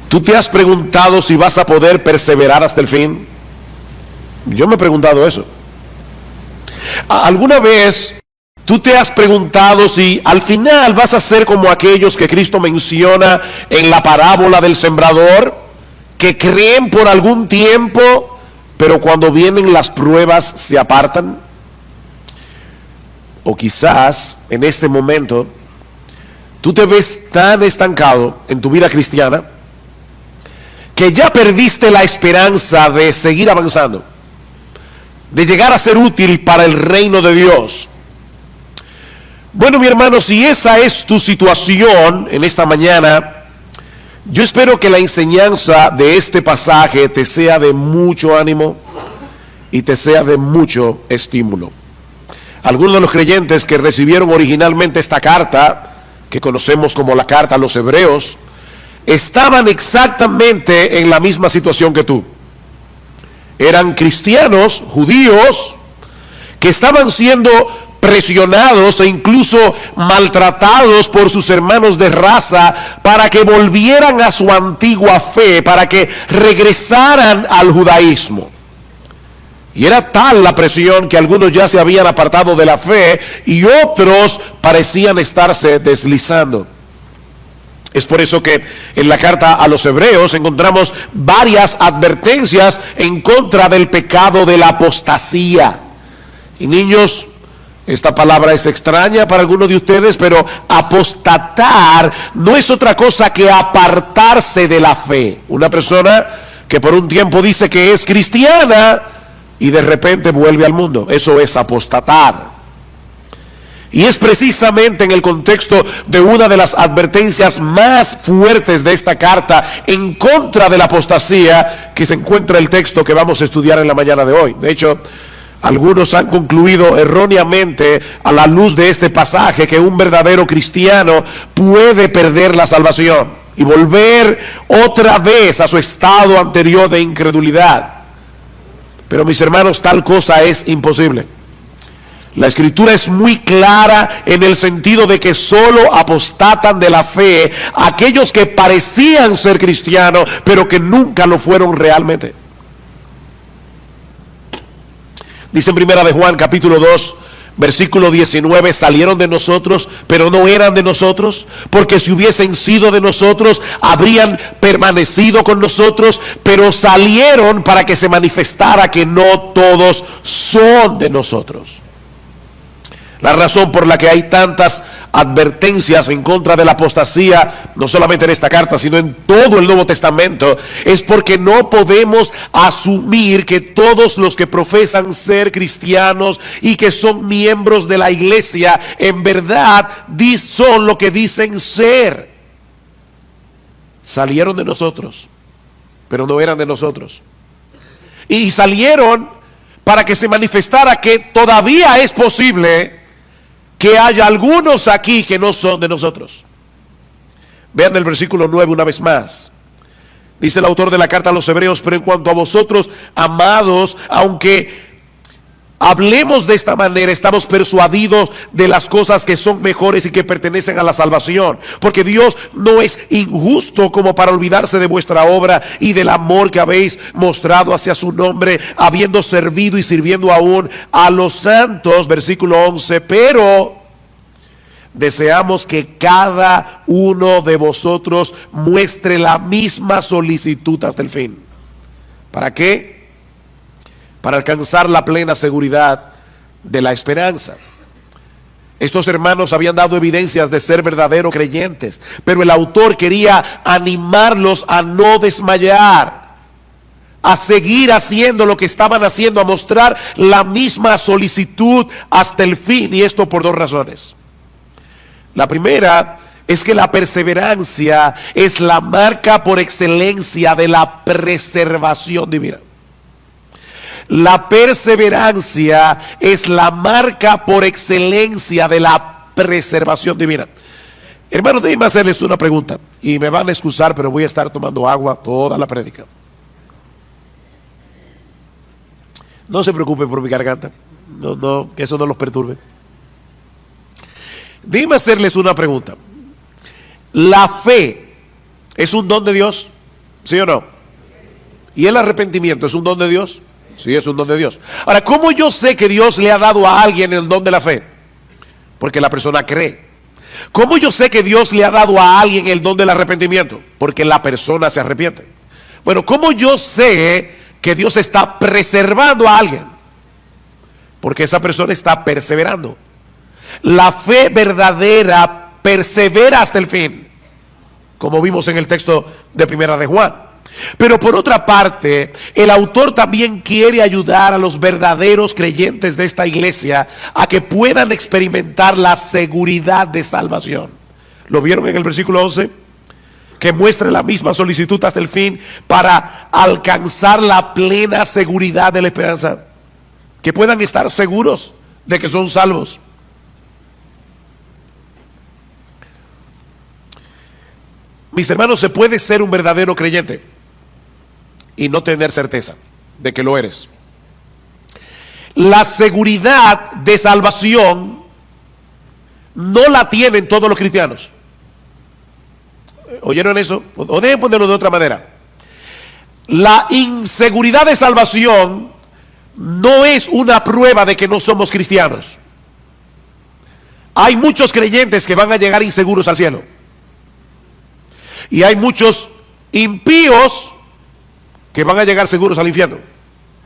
¿Tú te has preguntado si vas a poder perseverar hasta el fin? Yo me he preguntado eso. ¿Alguna vez tú te has preguntado si al final vas a ser como aquellos que Cristo menciona en la parábola del sembrador, que creen por algún tiempo, pero cuando vienen las pruebas se apartan? O quizás en este momento tú te ves tan estancado en tu vida cristiana que ya perdiste la esperanza de seguir avanzando, de llegar a ser útil para el reino de Dios. Bueno, mi hermano, si esa es tu situación en esta mañana, yo espero que la enseñanza de este pasaje te sea de mucho ánimo y te sea de mucho estímulo. Algunos de los creyentes que recibieron originalmente esta carta, que conocemos como la carta a los Hebreos, estaban exactamente en la misma situación que tú. Eran cristianos, judíos, que estaban siendo presionados e incluso maltratados por sus hermanos de raza para que volvieran a su antigua fe, para que regresaran al judaísmo. Y era tal la presión que algunos ya se habían apartado de la fe y otros parecían estarse deslizando. Es por eso que en la carta a los Hebreos encontramos varias advertencias en contra del pecado de la apostasía. Y niños, esta palabra es extraña para algunos de ustedes, pero apostatar no es otra cosa que apartarse de la fe. Una persona que por un tiempo dice que es cristiana y de repente vuelve al mundo. Eso es apostatar. Y es precisamente en el contexto de una de las advertencias más fuertes de esta carta en contra de la apostasía que se encuentra el texto que vamos a estudiar en la mañana de hoy. De hecho, algunos han concluido erróneamente a la luz de este pasaje que un verdadero cristiano puede perder la salvación y volver otra vez a su estado anterior de incredulidad. Pero mis hermanos, tal cosa es imposible. La escritura es muy clara en el sentido de que solo apostatan de la fe aquellos que parecían ser cristianos, pero que nunca lo fueron realmente. Dice en Primera de Juan, capítulo 2, versículo 19, salieron de nosotros, pero no eran de nosotros, porque si hubiesen sido de nosotros, habrían permanecido con nosotros, pero salieron para que se manifestara que no todos son de nosotros. La razón por la que hay tantas advertencias en contra de la apostasía, no solamente en esta carta, sino en todo el Nuevo Testamento, es porque no podemos asumir que todos los que profesan ser cristianos y que son miembros de la iglesia, en verdad son lo que dicen ser. Salieron de nosotros, pero no eran de nosotros. Y salieron para que se manifestara que todavía es posible que haya algunos aquí que no son de nosotros. Vean el versículo 9 una vez más. Dice el autor de la carta a los Hebreos: pero en cuanto a vosotros, amados, aunque hablemos de esta manera, estamos persuadidos de las cosas que son mejores y que pertenecen a la salvación, porque Dios no es injusto como para olvidarse de vuestra obra y del amor que habéis mostrado hacia su nombre, habiendo servido y sirviendo aún a los santos. Versículo 11, pero deseamos que cada uno de vosotros muestre la misma solicitud hasta el fin. ¿Para qué? Para alcanzar la plena seguridad de la esperanza. Estos hermanos habían dado evidencias de ser verdaderos creyentes, pero el autor quería animarlos a no desmayar, a seguir haciendo lo que estaban haciendo, a mostrar la misma solicitud hasta el fin, y esto por dos razones. La primera es que la perseverancia es la marca por excelencia de la preservación divina. La perseverancia es la marca por excelencia de la preservación divina. Hermanos, déjenme hacerles una pregunta, y me van a excusar, pero voy a estar tomando agua toda la prédica. No se preocupen por mi garganta, no, que eso no los perturbe. Déjenme hacerles una pregunta. ¿La fe es un don de Dios? ¿Sí o no? ¿Y el arrepentimiento es un don de Dios? Sí, es un don de Dios. Ahora, ¿cómo yo sé que Dios le ha dado a alguien el don de la fe? Porque la persona cree. ¿Cómo yo sé que Dios le ha dado a alguien el don del arrepentimiento? Porque la persona se arrepiente. Bueno, ¿cómo yo sé que Dios está preservando a alguien? Porque esa persona está perseverando. La fe verdadera persevera hasta el fin, como vimos en el texto de Primera de Juan. Pero por otra parte, el autor también quiere ayudar a los verdaderos creyentes de esta iglesia a que puedan experimentar la seguridad de salvación. ¿Lo vieron en el versículo 11? Que muestre la misma solicitud hasta el fin para alcanzar la plena seguridad de la esperanza. Que puedan estar seguros de que son salvos. Mis hermanos, se puede ser un verdadero creyente y no tener certeza de que lo eres. La seguridad de salvación no la tienen todos los cristianos. ¿Oyeron eso? O deben ponerlo de otra manera. La inseguridad de salvación no es una prueba de que no somos cristianos. Hay muchos creyentes que van a llegar inseguros al cielo. Y hay muchos impíos que van a llegar seguros al infierno,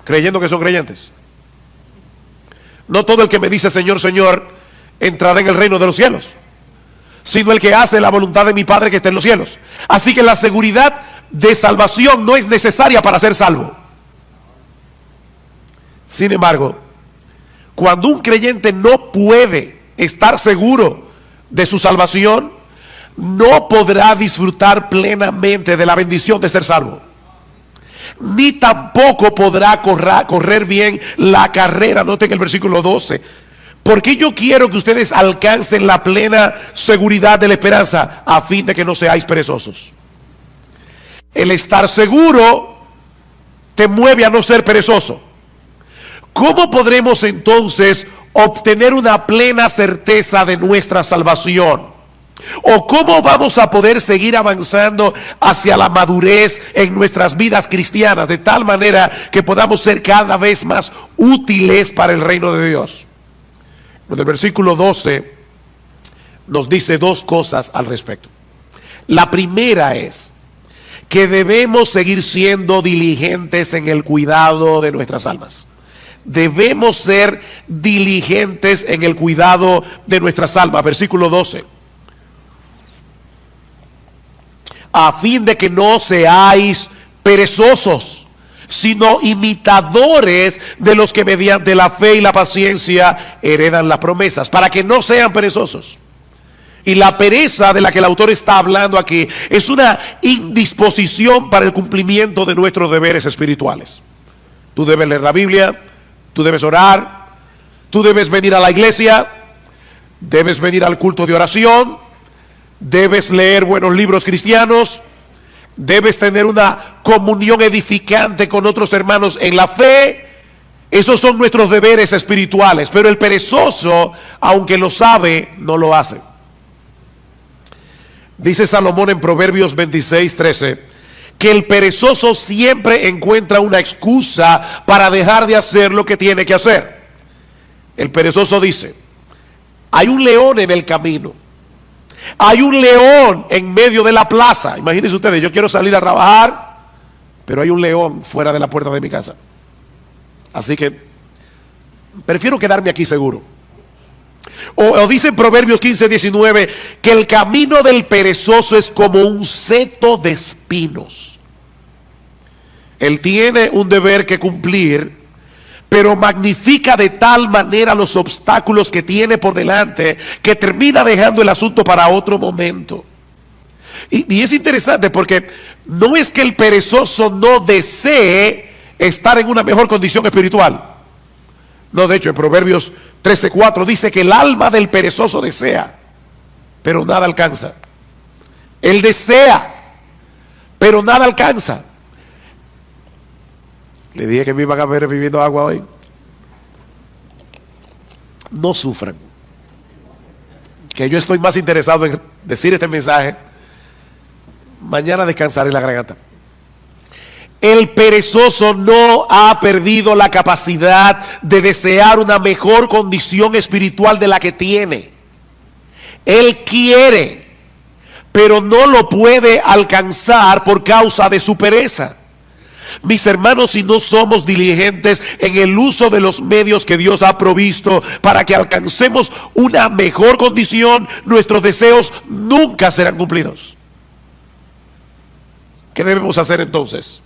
creyendo que son creyentes. No todo el que me dice Señor, Señor, entrará en el reino de los cielos, sino el que hace la voluntad de mi Padre que está en los cielos. Así que la seguridad de salvación no es necesaria para ser salvo. Sin embargo, cuando un creyente no puede estar seguro de su salvación, no podrá disfrutar plenamente de la bendición de ser salvo, ni tampoco podrá correr bien la carrera. Noten el versículo 12. Porque yo quiero que ustedes alcancen la plena seguridad de la esperanza, a fin de que no seáis perezosos. El estar seguro te mueve a no ser perezoso. ¿Cómo podremos entonces obtener una plena certeza de nuestra salvación? ¿O cómo vamos a poder seguir avanzando hacia la madurez en nuestras vidas cristianas, de tal manera que podamos ser cada vez más útiles para el reino de Dios? En el versículo 12 nos dice dos cosas al respecto. La primera es que debemos seguir siendo diligentes en el cuidado de nuestras almas. Debemos ser diligentes en el cuidado de nuestras almas. Versículo 12. A fin de que no seáis perezosos, sino imitadores de los que mediante la fe y la paciencia heredan las promesas, para que no sean perezosos. Y la pereza de la que el autor está hablando aquí es una indisposición para el cumplimiento de nuestros deberes espirituales. Tú debes leer la Biblia, tú debes orar, tú debes venir a la iglesia, debes venir al culto de oración, debes leer buenos libros cristianos, debes tener una comunión edificante con otros hermanos en la fe. Esos son nuestros deberes espirituales, pero el perezoso, aunque lo sabe, no lo hace. Dice Salomón en Proverbios 26:13 que el perezoso siempre encuentra una excusa para dejar de hacer lo que tiene que hacer. El perezoso dice: hay un león en el camino, hay un león en medio de la plaza. Imagínense ustedes, yo quiero salir a trabajar, pero hay un león fuera de la puerta de mi casa, así que prefiero quedarme aquí seguro. O dice en Proverbios 15:19 que el camino del perezoso es como un seto de espinos. Él tiene un deber que cumplir, pero magnifica de tal manera los obstáculos que tiene por delante que termina dejando el asunto para otro momento. Y es interesante porque no es que el perezoso no desee estar en una mejor condición espiritual. No, de hecho en Proverbios 13:4 dice que el alma del perezoso desea, pero nada alcanza. Él desea, pero nada alcanza. Le dije que me iban a ver bebiendo agua hoy. No sufran, que yo estoy más interesado en decir este mensaje. Mañana descansaré la garganta. El perezoso no ha perdido la capacidad de desear una mejor condición espiritual de la que tiene. Él quiere, pero no lo puede alcanzar por causa de su pereza. Mis hermanos, si no somos diligentes en el uso de los medios que Dios ha provisto para que alcancemos una mejor condición, nuestros deseos nunca serán cumplidos. ¿Qué debemos hacer entonces?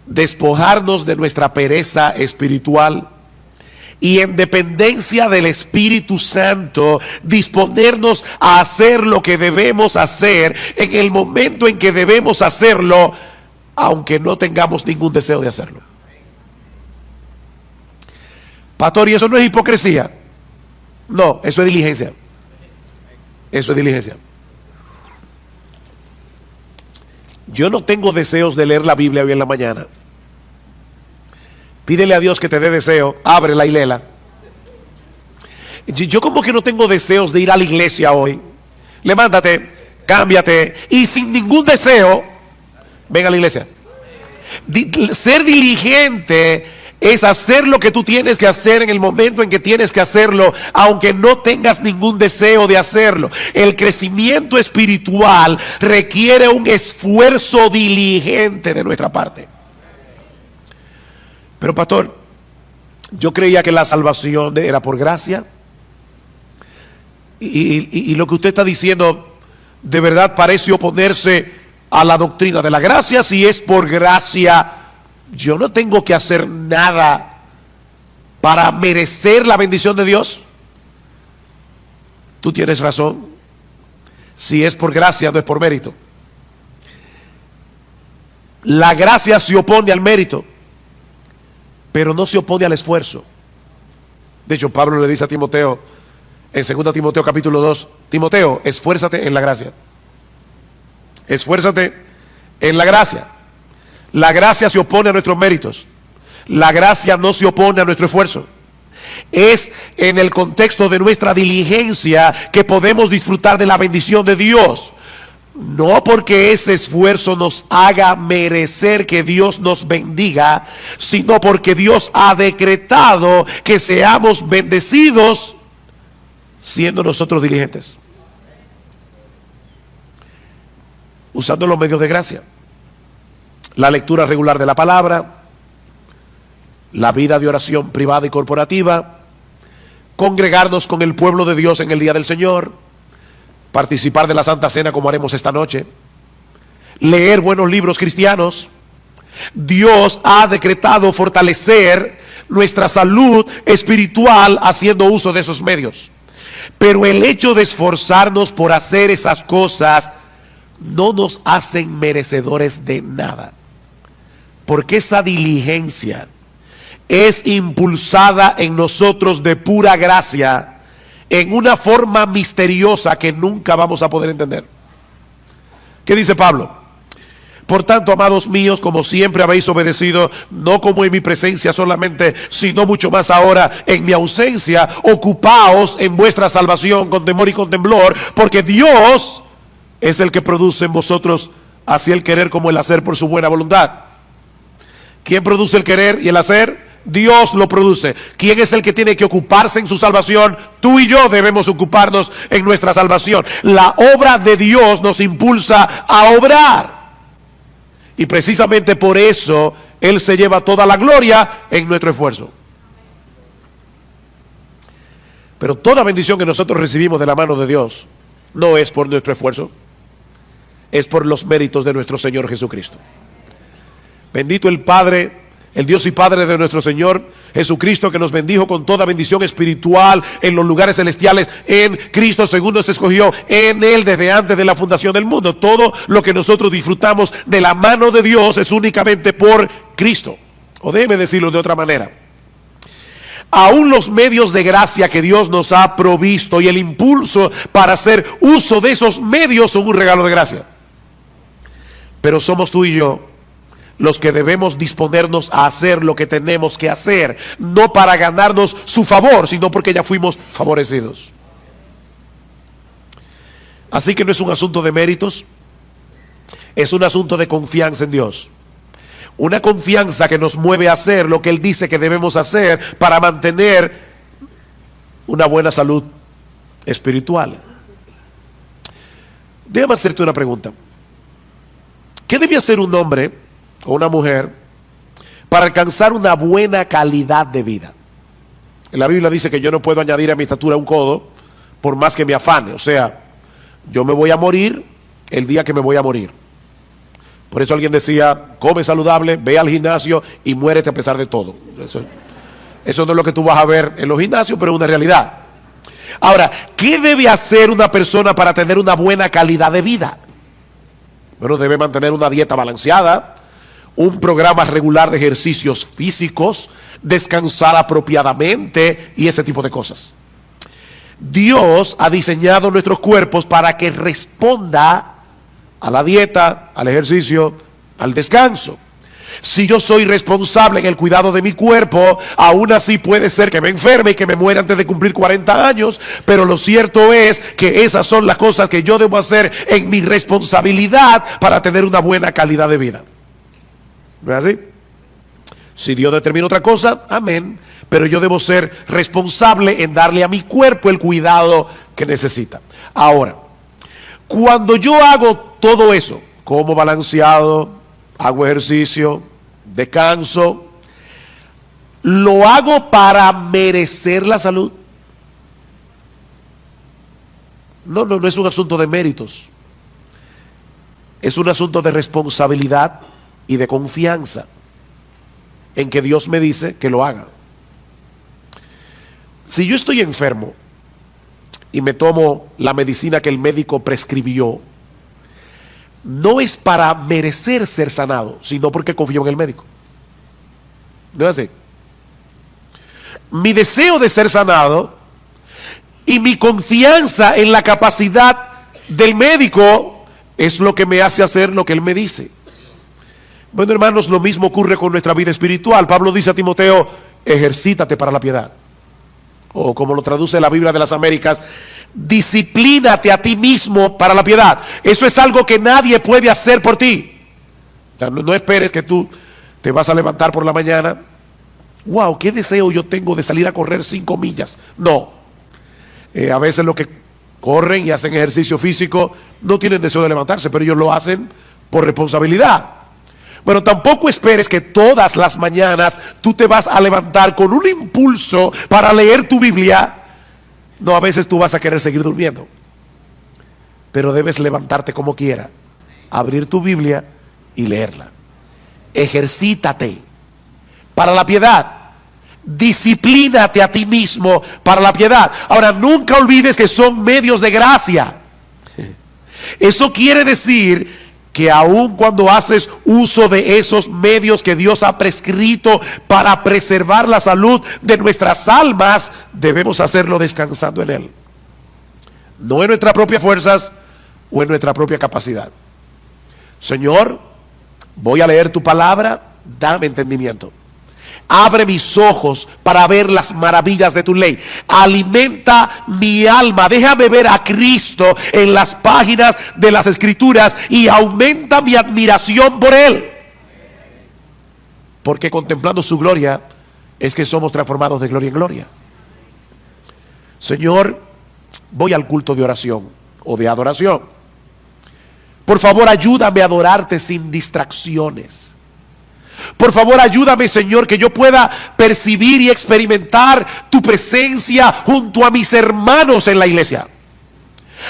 Despojarnos de nuestra pereza espiritual y en dependencia del Espíritu Santo disponernos a hacer lo que debemos hacer en el momento en que debemos hacerlo, aunque no tengamos ningún deseo de hacerlo. Pastor, ¿y eso no es hipocresía? No, eso es diligencia. Eso es diligencia. Yo no tengo deseos de leer la Biblia hoy en la mañana. Pídele a Dios que te dé deseo, ábrela y léela. Yo como que no tengo deseos de ir a la iglesia hoy. Levántate, cámbiate y sin ningún deseo, ven a la iglesia. Ser diligente es hacer lo que tú tienes que hacer en el momento en que tienes que hacerlo, aunque no tengas ningún deseo de hacerlo. El crecimiento espiritual requiere un esfuerzo diligente de nuestra parte. Pero pastor, yo creía que la salvación era por gracia. Y lo que usted está diciendo de verdad parece oponerse a la doctrina de la gracia. Si es por gracia, yo no tengo que hacer nada para merecer la bendición de Dios. Tú tienes razón. Si es por gracia, no es por mérito. La gracia se opone al mérito, pero no se opone al esfuerzo. De hecho, Pablo le dice a Timoteo en 2 Timoteo capítulo 2, Timoteo, esfuérzate en la gracia. Esfuérzate en la gracia. La gracia se opone a nuestros méritos. La gracia no se opone a nuestro esfuerzo. Es en el contexto de nuestra diligencia que podemos disfrutar de la bendición de Dios. No porque ese esfuerzo nos haga merecer que Dios nos bendiga, sino porque Dios ha decretado que seamos bendecidos siendo nosotros diligentes, usando los medios de gracia, la lectura regular de la palabra, la vida de oración privada y corporativa, congregarnos con el pueblo de Dios en el día del Señor, participar de la Santa Cena como haremos esta noche, leer buenos libros cristianos. Dios ha decretado fortalecer nuestra salud espiritual haciendo uso de esos medios. Pero el hecho de esforzarnos por hacer esas cosas no nos hacen merecedores de nada, porque esa diligencia es impulsada en nosotros de pura gracia, en una forma misteriosa que nunca vamos a poder entender. ¿Qué dice Pablo? Por tanto, amados míos, como siempre habéis obedecido, no como en mi presencia solamente, sino mucho más ahora en mi ausencia, ocupaos en vuestra salvación con temor y con temblor, porque Dios es el que produce en vosotros así el querer como el hacer por su buena voluntad. ¿Quién produce el querer y el hacer? Dios lo produce. ¿Quién es el que tiene que ocuparse en su salvación? Tú y yo debemos ocuparnos en nuestra salvación. La obra de Dios nos impulsa a obrar. Y precisamente por eso Él se lleva toda la gloria en nuestro esfuerzo. Pero toda bendición que nosotros recibimos de la mano de Dios no es por nuestro esfuerzo, es por los méritos de nuestro Señor Jesucristo. Bendito el Padre, el Dios y Padre de nuestro Señor Jesucristo, que nos bendijo con toda bendición espiritual en los lugares celestiales en Cristo, según nos escogió en Él desde antes de la fundación del mundo. Todo lo que nosotros disfrutamos de la mano de Dios es únicamente por Cristo. O déjeme decirlo de otra manera. Aún los medios de gracia que Dios nos ha provisto y el impulso para hacer uso de esos medios son un regalo de gracia. Pero somos tú y yo los que debemos disponernos a hacer lo que tenemos que hacer, no para ganarnos su favor, sino porque ya fuimos favorecidos. Así que no es un asunto de méritos, es un asunto de confianza en Dios. Una confianza que nos mueve a hacer lo que Él dice que debemos hacer para mantener una buena salud espiritual. Déjame hacerte una pregunta. ¿Qué debe hacer un hombre o una mujer para alcanzar una buena calidad de vida? En la Biblia dice que yo no puedo añadir a mi estatura un codo por más que me afane. O sea, yo me voy a morir el día que me voy a morir. Por eso alguien decía, come saludable, ve al gimnasio y muérete a pesar de todo. Eso no es lo que tú vas a ver en los gimnasios, pero es una realidad. Ahora, ¿qué debe hacer una persona para tener una buena calidad de vida? Bueno, debe mantener una dieta balanceada, un programa regular de ejercicios físicos, descansar apropiadamente y ese tipo de cosas. Dios ha diseñado nuestros cuerpos para que responda a la dieta, al ejercicio, al descanso. Si yo soy responsable en el cuidado de mi cuerpo, aún así puede ser que me enferme y que me muera antes de cumplir 40 años, pero lo cierto es que esas son las cosas que yo debo hacer en mi responsabilidad para tener una buena calidad de vida. ¿No es así? Si Dios determina otra cosa, amén, pero yo debo ser responsable en darle a mi cuerpo el cuidado que necesita. Ahora, cuando yo hago todo eso, como balanceado, hago ejercicio, descanso, ¿lo hago para merecer la salud? No es un asunto de méritos. Es un asunto de responsabilidad y de confianza en que Dios me dice que lo haga. Si yo estoy enfermo y me tomo la medicina que el médico prescribió, no es para merecer ser sanado, sino porque confío en el médico. ¿No es así? Mi deseo de ser sanado y mi confianza en la capacidad del médico es lo que me hace hacer lo que él me dice. Bueno, hermanos, lo mismo ocurre con nuestra vida espiritual. Pablo dice a Timoteo, ejercítate para la piedad. O como lo traduce la Biblia de las Américas, disciplínate a ti mismo para la piedad. Eso es algo que nadie puede hacer por ti. No esperes que tú te vas a levantar por la mañana. Wow, qué deseo yo tengo de salir a correr 5 millas. No. A veces los que corren y hacen ejercicio físico no tienen deseo de levantarse, pero ellos lo hacen por responsabilidad. Bueno, tampoco esperes que todas las mañanas tú te vas a levantar con un impulso para leer tu Biblia. No, a veces tú vas a querer seguir durmiendo, pero debes levantarte como quiera, abrir tu Biblia y leerla. Ejercítate para la piedad. Disciplínate a ti mismo para la piedad. Ahora, nunca olvides que son medios de gracia. Eso quiere decir que aun cuando haces uso de esos medios que Dios ha prescrito para preservar la salud de nuestras almas, debemos hacerlo descansando en Él. No en nuestras propias fuerzas o en nuestra propia capacidad. Señor, voy a leer tu palabra, dame entendimiento. Abre mis ojos para ver las maravillas de tu ley. Alimenta mi alma. Déjame ver a Cristo en las páginas de las Escrituras y aumenta mi admiración por Él. Porque contemplando su gloria es que somos transformados de gloria en gloria. Señor, voy al culto de oración o de adoración. Por favor, ayúdame a adorarte sin distracciones. Por favor, ayúdame, Señor, que yo pueda percibir y experimentar tu presencia junto a mis hermanos en la iglesia.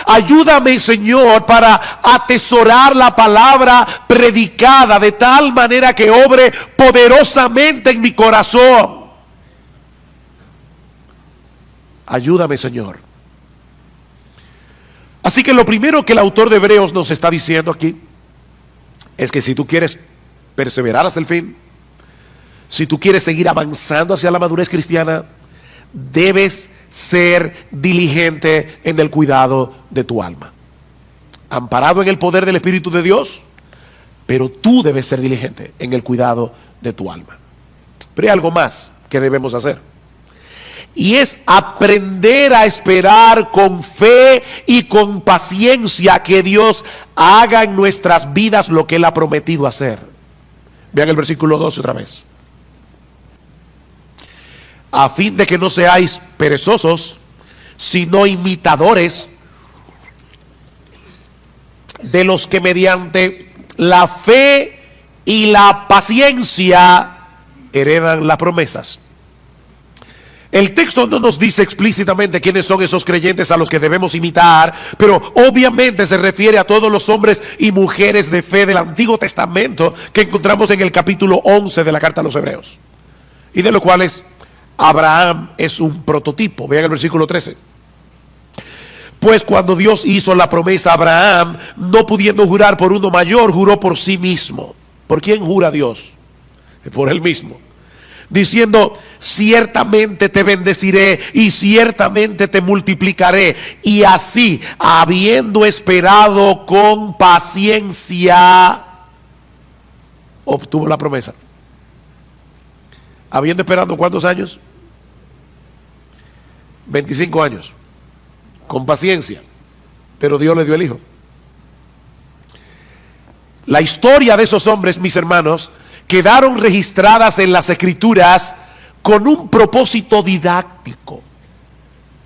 Ayúdame, Señor, para atesorar la palabra predicada de tal manera que obre poderosamente en mi corazón. Ayúdame, Señor. Así que lo primero que el autor de Hebreos nos está diciendo aquí es que si tú quieres perseverar hasta el fin, si tú quieres seguir avanzando hacia la madurez cristiana, debes ser diligente en el cuidado de tu alma, amparado en el poder del Espíritu de Dios, pero tú debes ser diligente en el cuidado de tu alma. Pero hay algo más que debemos hacer, y es aprender a esperar con fe y con paciencia que Dios haga en nuestras vidas lo que Él ha prometido hacer. Vean el versículo 12 otra vez. A fin de que no seáis perezosos, sino imitadores de los que mediante la fe y la paciencia heredan las promesas. El texto no nos dice explícitamente quiénes son esos creyentes a los que debemos imitar, pero obviamente se refiere a todos los hombres y mujeres de fe del Antiguo Testamento que encontramos en el capítulo 11 de la carta a los Hebreos, y de los cuales Abraham es un prototipo. Vean el versículo 13. Pues cuando Dios hizo la promesa a Abraham, no pudiendo jurar por uno mayor, juró por sí mismo. ¿Por quién jura Dios? Por él mismo, diciendo: ciertamente te bendeciré y ciertamente te multiplicaré. Y así, habiendo esperado con paciencia, obtuvo la promesa. Habiendo esperado ¿cuántos años? 25 años. Con paciencia. Pero Dios le dio el hijo. La historia de esos hombres, mis hermanos, quedaron registradas en las Escrituras con un propósito didáctico.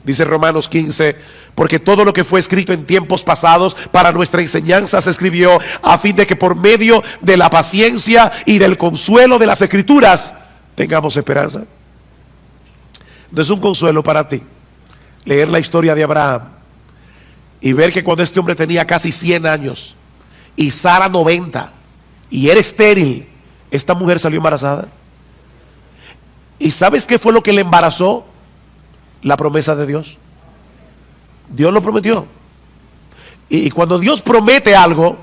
Dice Romanos 15: porque todo lo que fue escrito en tiempos pasados para nuestra enseñanza se escribió a fin de que por medio de la paciencia y del consuelo de las Escrituras tengamos esperanza. No es un consuelo para ti leer la historia de Abraham y ver que cuando este hombre tenía casi 100 años y Sara 90 y era estéril, esta mujer salió embarazada. ¿Y sabes qué fue lo que le embarazó? La promesa de Dios. Dios lo prometió. Y cuando Dios promete algo,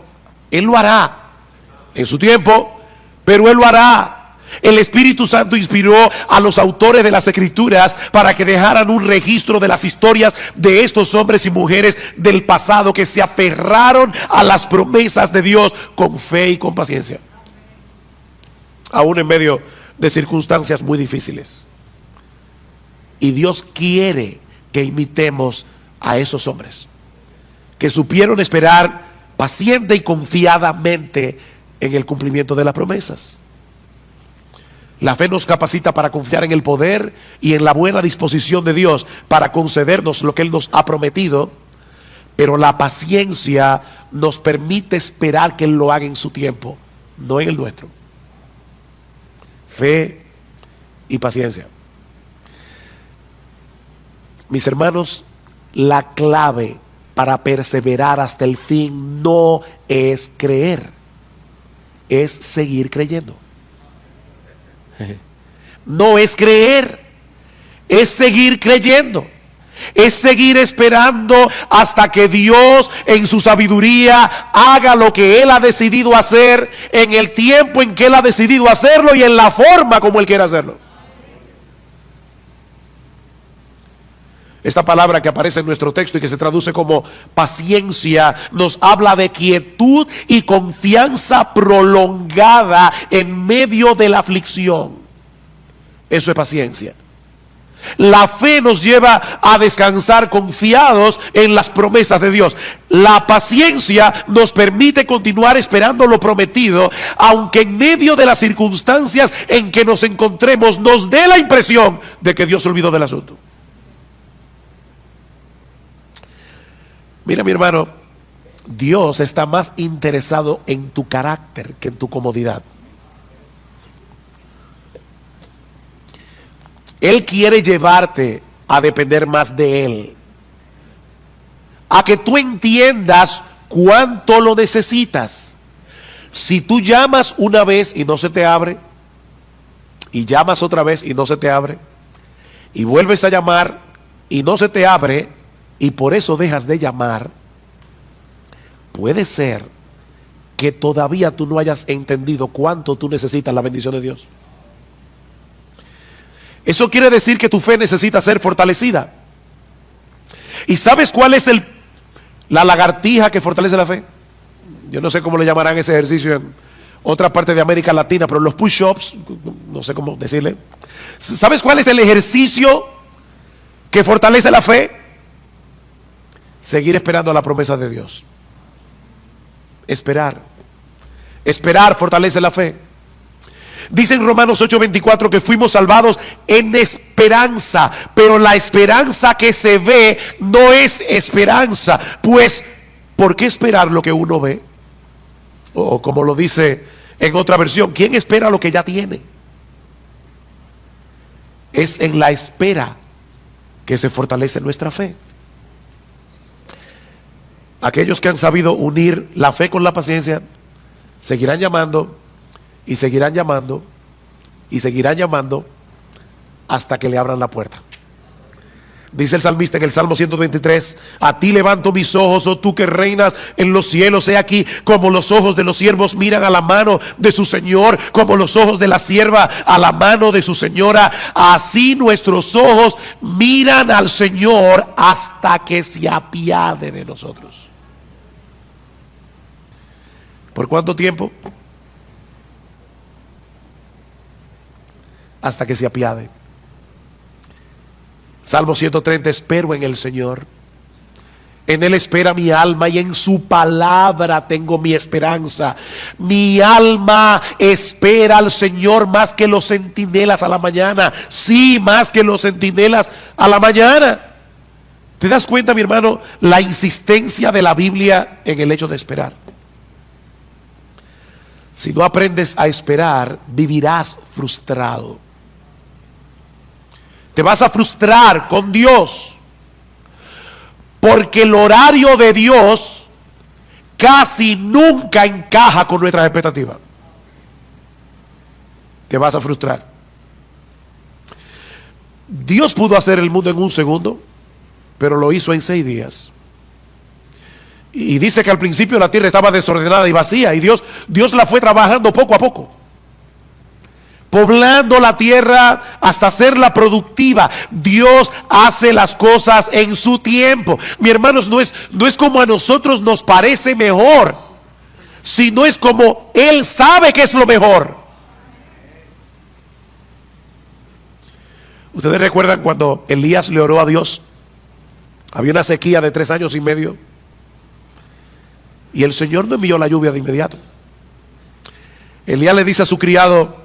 Él lo hará en su tiempo, pero Él lo hará. El Espíritu Santo inspiró a los autores de las Escrituras para que dejaran un registro de las historias de estos hombres y mujeres del pasado que se aferraron a las promesas de Dios con fe y con paciencia, aún en medio de circunstancias muy difíciles. Y Dios quiere que imitemos a esos hombres que supieron esperar paciente y confiadamente en el cumplimiento de las promesas. La fe nos capacita para confiar en el poder y en la buena disposición de Dios para concedernos lo que Él nos ha prometido, pero la paciencia nos permite esperar que Él lo haga en su tiempo, no en el nuestro. Fe y paciencia. Mis hermanos, la clave para perseverar hasta el fin no es creer, es seguir creyendo. No es creer, es seguir creyendo, es seguir esperando hasta que Dios en su sabiduría haga lo que Él ha decidido hacer, en el tiempo en que Él ha decidido hacerlo y en la forma como Él quiere hacerlo. Esta palabra que aparece en nuestro texto y que se traduce como paciencia nos habla de quietud y confianza prolongada en medio de la aflicción. Eso es paciencia. La fe nos lleva a descansar confiados en las promesas de Dios. La paciencia nos permite continuar esperando lo prometido, aunque en medio de las circunstancias en que nos encontremos nos dé la impresión de que Dios se olvidó del asunto. Mira, mi hermano, Dios está más interesado en tu carácter que en tu comodidad. Él quiere llevarte a depender más de Él, a que tú entiendas cuánto lo necesitas. Si tú llamas una vez y no se te abre, y llamas otra vez y no se te abre, y vuelves a llamar y no se te abre, y por eso dejas de llamar, puede ser que todavía tú no hayas entendido cuánto tú necesitas la bendición de Dios. Eso quiere decir que tu fe necesita ser fortalecida. ¿Y sabes cuál es la lagartija que fortalece la fe? Yo no sé cómo le llamarán ese ejercicio en otra parte de América Latina, pero los push-ups, no sé cómo decirle. ¿Sabes cuál es el ejercicio que fortalece la fe? Seguir esperando la promesa de Dios. Esperar fortalece la fe. Dice en Romanos 8:24 que fuimos salvados en esperanza, pero la esperanza que se ve no es esperanza. Pues, ¿por qué esperar lo que uno ve? O como lo dice en otra versión, ¿quién espera lo que ya tiene? Es en la espera que se fortalece nuestra fe. Aquellos que han sabido unir la fe con la paciencia seguirán llamando y seguirán llamando y seguirán llamando hasta que le abran la puerta. Dice el salmista en el Salmo 123: a ti levanto mis ojos, oh tú que reinas en los cielos. He aquí como los ojos de los siervos miran a la mano de su Señor, como los ojos de la sierva a la mano de su señora. Así nuestros ojos miran al Señor hasta que se apiade de nosotros. ¿Por cuánto tiempo? Hasta que se apiade. Salmo 130: espero en el Señor, en Él espera mi alma y en su palabra tengo mi esperanza. Mi alma espera al Señor más que los centinelas a la mañana. Sí, más que los centinelas a la mañana. ¿Te das cuenta, mi hermano, la insistencia de la Biblia en el hecho de esperar? Si no aprendes a esperar, vivirás frustrado. Te vas a frustrar con Dios, porque el horario de Dios casi nunca encaja con nuestras expectativas. Te vas a frustrar. Dios pudo hacer el mundo en un segundo, pero lo hizo en 6 días. Y dice que al principio la tierra estaba desordenada y vacía, y Dios la fue trabajando poco a poco, poblando la tierra hasta hacerla productiva. Dios hace las cosas en su tiempo. Mi hermanos, no es como a nosotros nos parece mejor, sino es como Él sabe que es lo mejor. ¿Ustedes recuerdan cuando Elías le oró a Dios? Había una sequía de 3 años y medio, y el Señor no envió la lluvia de inmediato. Elías le dice a su criado: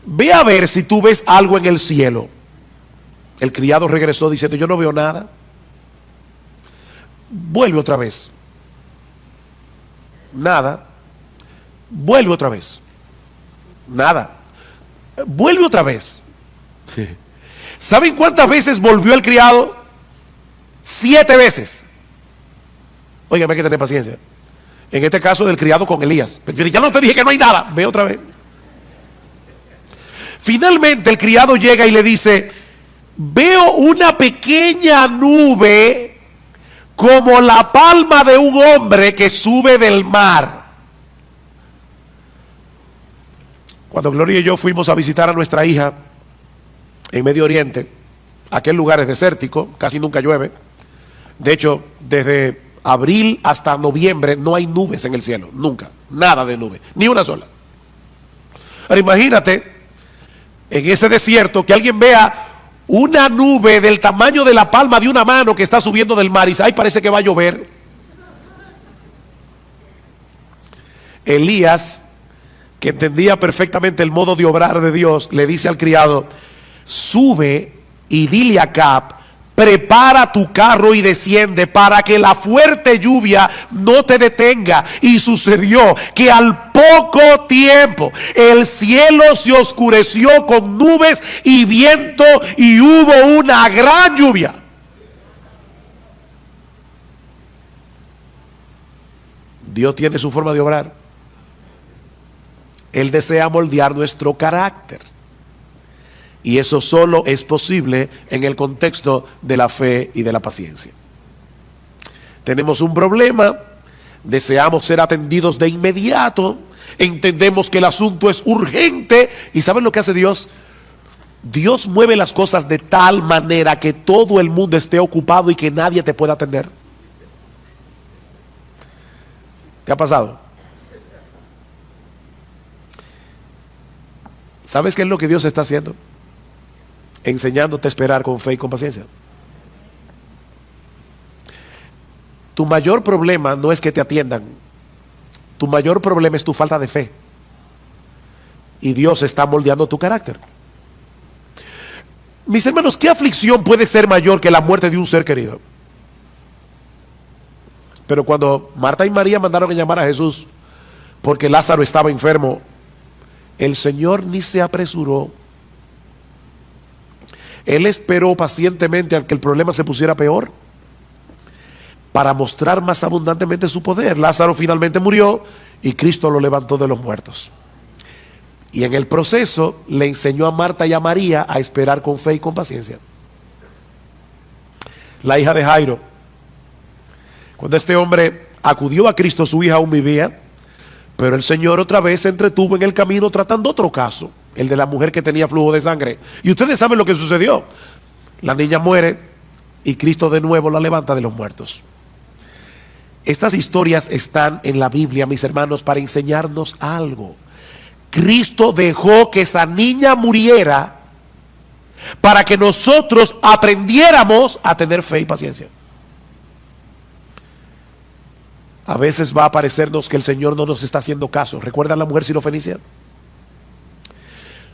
ve a ver si tú ves algo en el cielo. El criado regresó diciendo: yo no veo nada. Vuelve otra vez. Nada. Vuelve otra vez. Nada. Vuelve otra vez. ¿Saben cuántas veces volvió el criado? 7 veces. Oigan, hay que tener paciencia. En este caso del criado con Elías. Pero ya no te dije que no hay nada. Ve otra vez. Finalmente el criado llega y le dice: veo una pequeña nube como la palma de un hombre que sube del mar. Cuando Gloria y yo fuimos a visitar a nuestra hija en Medio Oriente, aquel lugar es desértico, casi nunca llueve. De hecho, desde abril hasta noviembre no hay nubes en el cielo, nunca, nada de nube, ni una sola. Ahora imagínate en ese desierto que alguien vea una nube del tamaño de la palma de una mano que está subiendo del mar y dice: ay, parece que va a llover. Elías, que entendía perfectamente el modo de obrar de Dios, le dice al criado: sube y dile a Acab: prepara tu carro y desciende para que la fuerte lluvia no te detenga. Y sucedió que al poco tiempo el cielo se oscureció con nubes y viento y hubo una gran lluvia. Dios tiene su forma de obrar. Él desea moldear nuestro carácter. Y eso solo es posible en el contexto de la fe y de la paciencia. Tenemos un problema, deseamos ser atendidos de inmediato, entendemos que el asunto es urgente. ¿Y saben lo que hace Dios? Dios mueve las cosas de tal manera que todo el mundo esté ocupado y que nadie te pueda atender. ¿Te ha pasado? ¿Sabes qué es lo que Dios está haciendo? Enseñándote a esperar con fe y con paciencia. Tu mayor problema no es que te atiendan. Tu mayor problema es tu falta de fe. y Dios está moldeando tu carácter. Mis hermanos, ¿qué aflicción puede ser mayor que la muerte de un ser querido? Pero cuando Marta y María mandaron a llamar a Jesús porque Lázaro estaba enfermo, el Señor ni se apresuró. Él esperó pacientemente a que el problema se pusiera peor para mostrar más abundantemente su poder. Lázaro finalmente murió y Cristo lo levantó de los muertos. Y en el proceso le enseñó a Marta y a María a esperar con fe y con paciencia. La hija de Jairo, cuando este hombre acudió a Cristo, su hija aún vivía, pero el Señor otra vez se entretuvo en el camino tratando otro caso, el de la mujer que tenía flujo de sangre. Y ustedes saben lo que sucedió. La niña muere y Cristo de nuevo la levanta de los muertos. Estas historias están en la Biblia, mis hermanos, para enseñarnos algo. Cristo dejó que esa niña muriera para que nosotros aprendiéramos a tener fe y paciencia. A veces va a parecernos que el Señor no nos está haciendo caso. ¿Recuerdan la mujer sirofenicia?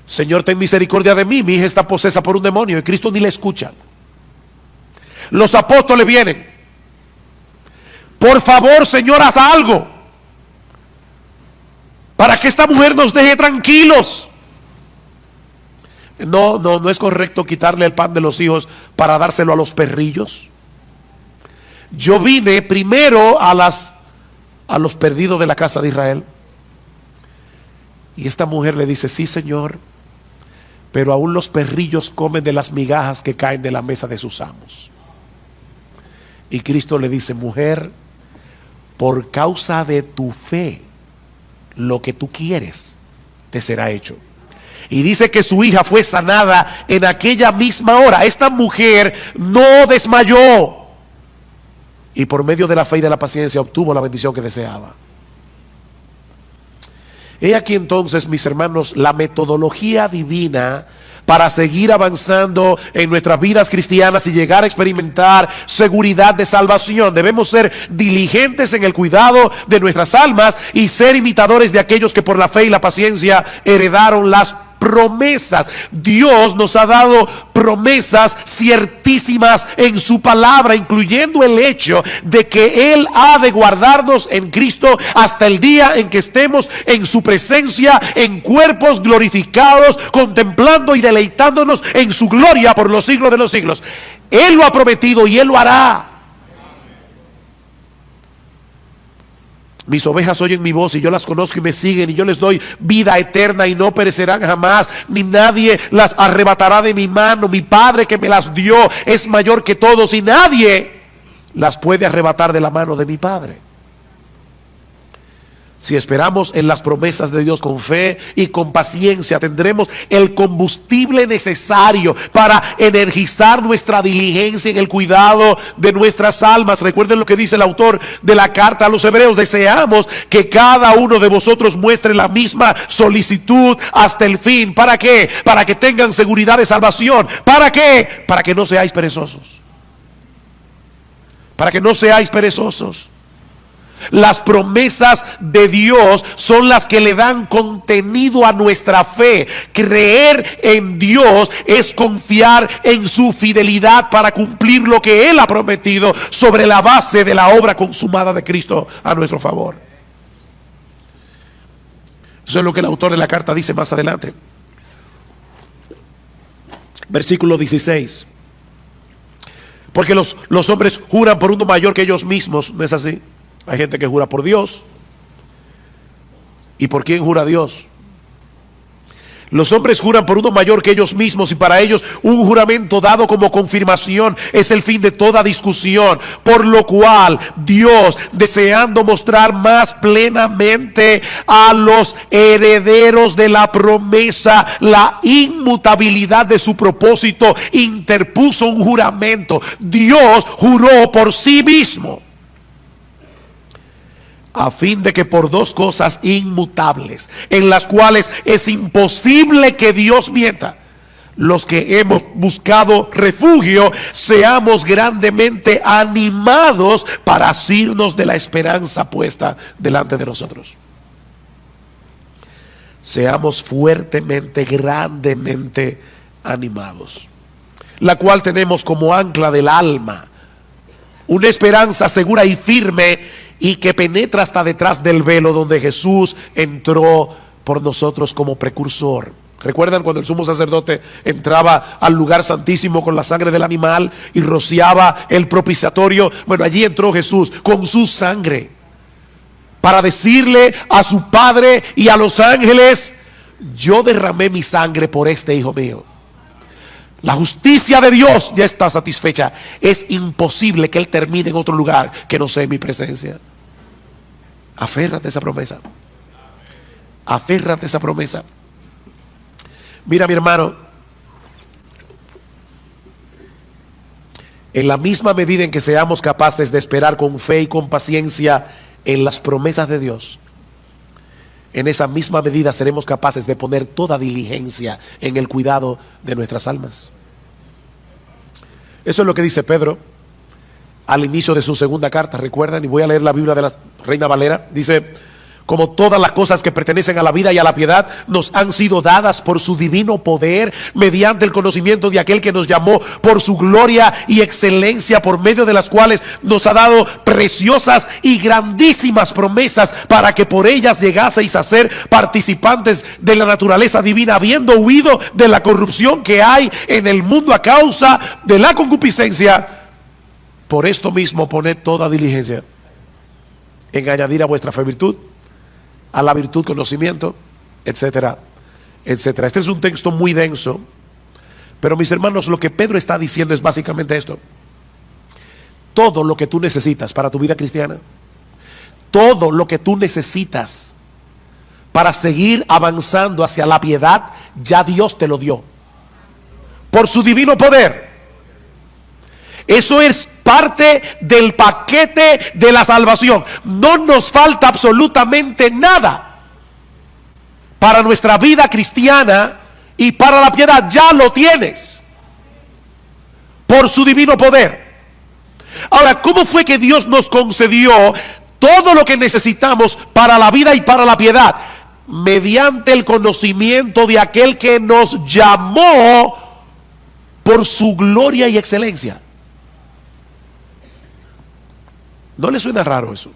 Señor, ten misericordia de mí, mi hija está posesa por un demonio, y Cristo ni le escucha. Los apóstoles vienen. Por favor, Señor, haz algo para que esta mujer nos deje tranquilos. No es correcto quitarle el pan de los hijos para dárselo a los perrillos. Yo vine primero a los perdidos de la casa de Israel. Y esta mujer le dice: sí, Señor, pero aún los perrillos comen de las migajas que caen de la mesa de sus amos. Y Cristo le dice: mujer, por causa de tu fe, lo que tú quieres te será hecho. Y dice que su hija fue sanada en aquella misma hora. Esta mujer no desmayó, y por medio de la fe y de la paciencia obtuvo la bendición que deseaba. He aquí entonces, mis hermanos, la metodología divina para seguir avanzando en nuestras vidas cristianas y llegar a experimentar seguridad de salvación. Debemos ser diligentes en el cuidado de nuestras almas y ser imitadores de aquellos que por la fe y la paciencia heredaron las promesas. Dios nos ha dado promesas ciertísimas en su palabra, incluyendo el hecho de que Él ha de guardarnos en Cristo hasta el día en que estemos en su presencia en cuerpos glorificados, contemplando y deleitándonos en su gloria por los siglos de los siglos. Él lo ha prometido y Él lo hará. Mis ovejas oyen mi voz y yo las conozco y me siguen, y yo les doy vida eterna y no perecerán jamás, ni nadie las arrebatará de mi mano. Mi Padre que me las dio es mayor que todos y nadie las puede arrebatar de la mano de mi Padre. Si esperamos en las promesas de Dios con fe y con paciencia, tendremos el combustible necesario para energizar nuestra diligencia en el cuidado de nuestras almas. Recuerden lo que dice el autor de la carta a los Hebreos: deseamos que cada uno de vosotros muestre la misma solicitud hasta el fin. ¿Para qué? Para que tengan seguridad de salvación. ¿Para qué? Para que no seáis perezosos. Para que no seáis perezosos. Las promesas de Dios son las que le dan contenido a nuestra fe. Creer en Dios es confiar en su fidelidad para cumplir lo que Él ha prometido sobre la base de la obra consumada de Cristo a nuestro favor. Eso es lo que el autor de la carta dice más adelante. Versículo 16. Porque los hombres juran por uno mayor que ellos mismos, ¿no es así? Hay gente que jura por Dios. ¿Y por quién jura Dios? Los hombres juran por uno mayor que ellos mismos, y para ellos un juramento dado como confirmación es el fin de toda discusión. Por lo cual Dios, deseando mostrar más plenamente a los herederos de la promesa la inmutabilidad de su propósito, interpuso un juramento. Dios juró por sí mismo, a fin de que por dos cosas inmutables, en las cuales es imposible que Dios mienta, los que hemos buscado refugio seamos grandemente animados para asirnos de la esperanza puesta delante de nosotros. seamos fuertemente, grandemente animados, la cual tenemos como ancla del alma una esperanza segura y firme, y que penetra hasta detrás del velo, donde Jesús entró por nosotros como precursor. ¿Recuerdan cuando el sumo sacerdote entraba al lugar santísimo con la sangre del animal y rociaba el propiciatorio? Bueno, allí entró Jesús con su sangre para decirle a su Padre y a los ángeles: yo derramé mi sangre por este hijo mío. La justicia de Dios ya está satisfecha. Es imposible que Él termine en otro lugar que no sea en mi presencia. Aférrate a esa promesa. Aférrate a esa promesa. Mira, mi hermano, en la misma medida en que seamos capaces de esperar con fe y con paciencia en las promesas de Dios, en esa misma medida seremos capaces de poner toda diligencia en el cuidado de nuestras almas. Eso es lo que dice Pedro al inicio de su segunda carta. Recuerdan, y voy a leer la Biblia de la Reina Valera. Dice: como todas las cosas que pertenecen a la vida y a la piedad nos han sido dadas por su divino poder, mediante el conocimiento de aquel que nos llamó por su gloria y excelencia, por medio de las cuales nos ha dado preciosas y grandísimas promesas, para que por ellas llegaseis a ser participantes de la naturaleza divina, habiendo huido de la corrupción que hay en el mundo a causa de la concupiscencia. Por esto mismo poned toda diligencia en añadir a vuestra fe virtud, a la virtud conocimiento, etcétera, etcétera. Este es un texto muy denso, pero mis hermanos, lo que Pedro está diciendo es básicamente esto: todo lo que tú necesitas para tu vida cristiana, todo lo que tú necesitas para seguir avanzando hacia la piedad, ya Dios te lo dio por su divino poder. Eso es parte del paquete de la salvación. No nos falta absolutamente nada para nuestra vida cristiana y para la piedad. Ya lo tienes por su divino poder. Ahora, ¿cómo fue que Dios nos concedió todo lo que necesitamos para la vida y para la piedad? Mediante el conocimiento de aquel que nos llamó por su gloria y excelencia. ¿No le suena raro eso?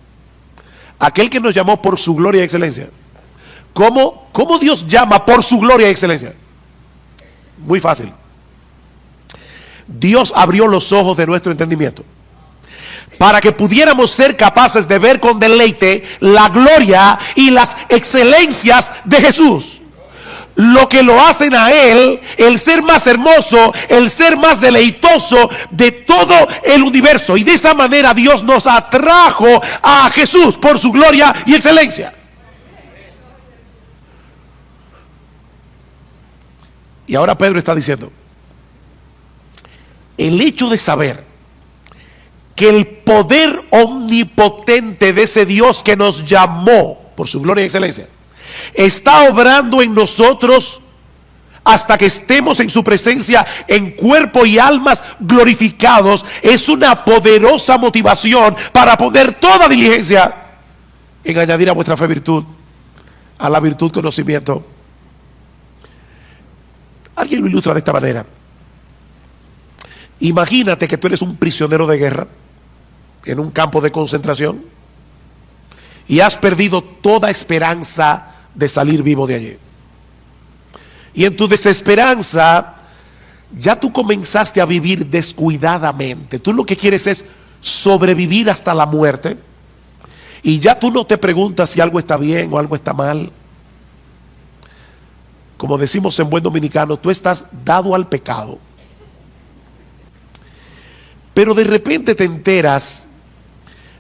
Aquel que nos llamó por su gloria y excelencia. ¿Cómo Dios llama por su gloria y excelencia? Muy fácil. Dios abrió los ojos de nuestro entendimiento para que pudiéramos ser capaces de ver con deleite la gloria y las excelencias de Jesús. Lo que lo hacen a Él el ser más hermoso, el ser más deleitoso de todo el universo. Y de esa manera Dios nos atrajo a Jesús por su gloria y excelencia. Y ahora Pedro está diciendo: el hecho de saber que el poder omnipotente de ese Dios que nos llamó por su gloria y excelencia está obrando en nosotros hasta que estemos en su presencia en cuerpo y almas glorificados, es una poderosa motivación para poner toda diligencia en añadir a vuestra fe virtud, a la virtud conocimiento. Alguien lo ilustra de esta manera: imagínate que tú eres un prisionero de guerra en un campo de concentración y has perdido toda esperanza de salir vivo de allí. Y en tu desesperanza ya tú comenzaste a vivir descuidadamente. Tú lo que quieres es sobrevivir hasta la muerte, y ya tú no te preguntas si algo está bien o algo está mal. Como decimos en buen dominicano, tú estás dado al pecado. Pero de repente te enteras